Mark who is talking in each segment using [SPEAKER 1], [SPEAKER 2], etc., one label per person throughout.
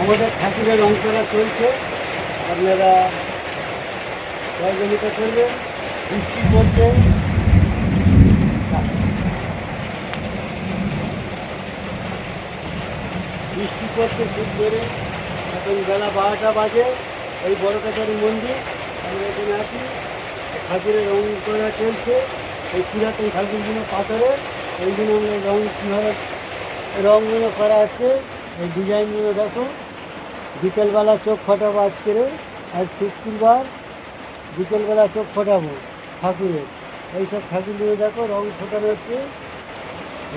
[SPEAKER 1] আমাদের ঠাকুরের রং করা চলছে, আপনারা সহযোগিতা করবেন। বৃষ্টি পড়ছে, বৃষ্টি পড়ছে খুব জোরে। এখন বেলা 12টা বাজে। এই বড় কাছারি মন্দির আমরা এখানে আছি, ঠাকুরের রং করা চলছে। এই পুরাতন ঠাকুরগুলো পাথরের, এইগুলো আমরা রং কীভাবে রঙগুলো করা আছে, এই ডিজাইনগুলো দেখো। বিকেলবেলা চোখ ফোটাবো আজকের, আজ শুক্রবার, বিকেলবেলা চোখ ফোটাবো ঠাকুরের। এইসব ঠাকুরগুলো দেখো রং ফোটানো হচ্ছে,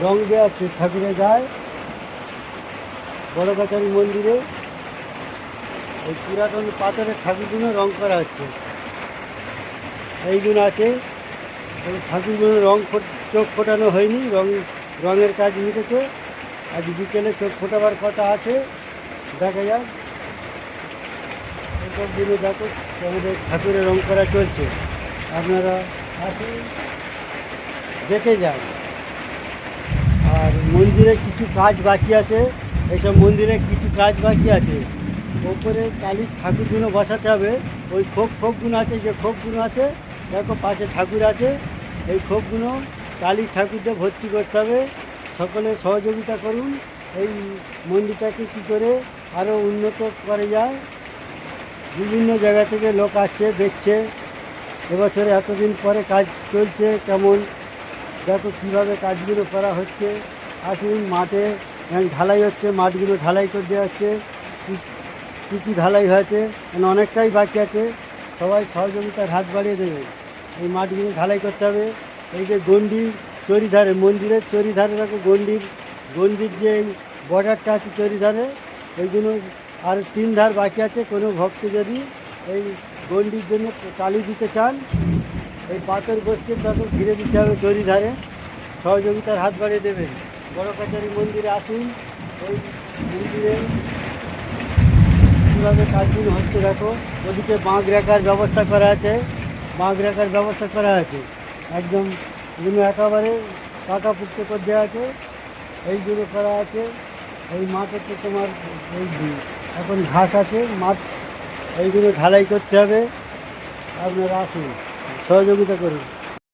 [SPEAKER 1] রং দেওয়া হচ্ছে ঠাকুরের গায়ে। বড় কাছারি মন্দিরে এই পুরাতন পাথরের ঠাকুরগুলো রং করা হচ্ছে। এইগুলো আছে, এই ঠাকুরগুলো চোখ ফোটানো হয়নি, রঙের কাজ মিটেছে। আজ বিকেলে চোখ ফোটাবার কথা আছে, দেখা যাক। এইসব দিনে দেখো আমাদের ঠাকুরের রং করা চলছে, আপনারা আসুন দেখে যান। আর মন্দিরে কিছু কাজ বাকি আছে, এইসব মন্দিরে কিছু কাজ বাকি আছে। ওপরে কালীর ঠাকুরগুলো বসাতে হবে। ওই খোপগুলো আছে, যে খোপগুলো আছে দেখো পাশে ঠাকুর আছে, এই খোপগুলো কালীর ঠাকুরদের ভর্তি করতে হবে। সকলে সহযোগিতা করুন, এই মন্দিরটাকে কী করে আরও উন্নত করা যায়। বিভিন্ন জায়গা থেকে লোক আসছে, দেখছে এবছরে এতদিন পরে কাজ চলছে কেমন, দেখো কীভাবে কাজগুলো করা হচ্ছে। আসুন, মাঠে ঢালাই হচ্ছে, মাঠগুলো ঢালাই করে দেওয়া হচ্ছে, কিছু ঢালাই হয়েছে, মানে অনেকটাই বাকি আছে। সবাই সহযোগিতার হাত বাড়িয়ে দেবে। এই মাঠগুলো ঢালাই করতে হবে। এই যে গন্ডির চরিধারে, মন্দিরের চরিধারে দেখো গন্ডির যে বর্ডারটা আছে চরিধারে, ওইগুলো আর 3 ধার বাকি আছে। কোনো ভক্ত যদি এই গন্ডির জন্য টালি দিতে চান, এই পাথর বস্তির দেখো ঘিরে দিতে হবে চরিধারে। সহযোগিতার হাত বাড়িয়ে দেবেন। বড় কাছারি মন্দিরে আসুন, ওই মন্দিরে কীভাবে কাজগুলো হচ্ছে দেখো। ওদিকে বাঁক রাখার ব্যবস্থা করা আছে, একদম এগুলো একেবারে পাকাপুক্ত করে দেওয়া আছে, এইগুলো করা আছে। এই মাঠ হচ্ছে তোমার এই এখন ঘাস আছে মাঠ, এইগুলো ঢালাই করতে হবে। আপনারা আসুন, সহযোগিতা করুন।